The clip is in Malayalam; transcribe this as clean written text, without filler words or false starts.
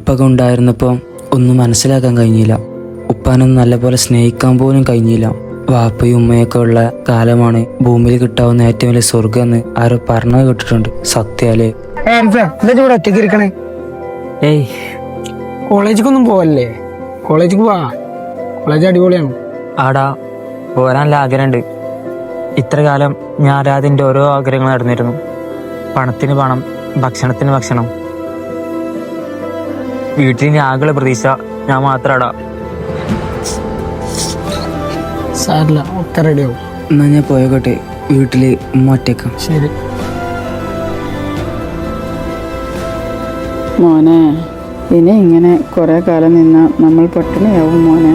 ഉപ്പക ഉണ്ടായിരുന്നപ്പോൾ ഒന്നും മനസ്സിലാക്കാൻ കഴിഞ്ഞില്ല. ഉപ്പാനൊന്നും നല്ലപോലെ സ്നേഹിക്കാൻ പോലും കഴിഞ്ഞില്ല. വാപ്പയും ഉമ്മയൊക്കെ ഉള്ള കാലമാണ് ഭൂമിയിൽ കിട്ടാവുന്ന ഏറ്റവും വലിയ സ്വർഗം എന്ന് ആരോ പറഞ്ഞു കേട്ടിട്ടുണ്ട്. സത്യാലേ? ഇവിടെ ഒറ്റയ്ക്ക് ഇരിക്കണേ? ഏയ്, കോളേജിക്കൊന്നും പോവല്ലേ? കോളേജിക്ക് പോവാ, കോളേജ് അടിപൊളിയാണ്. ആടാ പോരാനുള്ള ആഗ്രഹമുണ്ട്. ഇത്ര കാലം ഞാൻ ആരാതിൻ്റെ ഓരോ ആഗ്രഹങ്ങൾ നടന്നിരുന്നു. പണത്തിന് പണം, ഭക്ഷണത്തിന് ഭക്ഷണം. വീട്ടിൽ ആകെ പ്രതീക്ഷ ഞാൻ മാത്രാടാ. സാരില്ല, ഒക്കെ റെഡിയാവും. എന്നാ ഞാൻ പോയോട്ടെ, വീട്ടില് ഉമ്മ ഒറ്റക്കാം. ശരി മോനെ, ഇനി ഇങ്ങനെ കുറെ കാലം നിന്നാ നമ്മൾ പട്ടിണിയാവും മോനെ.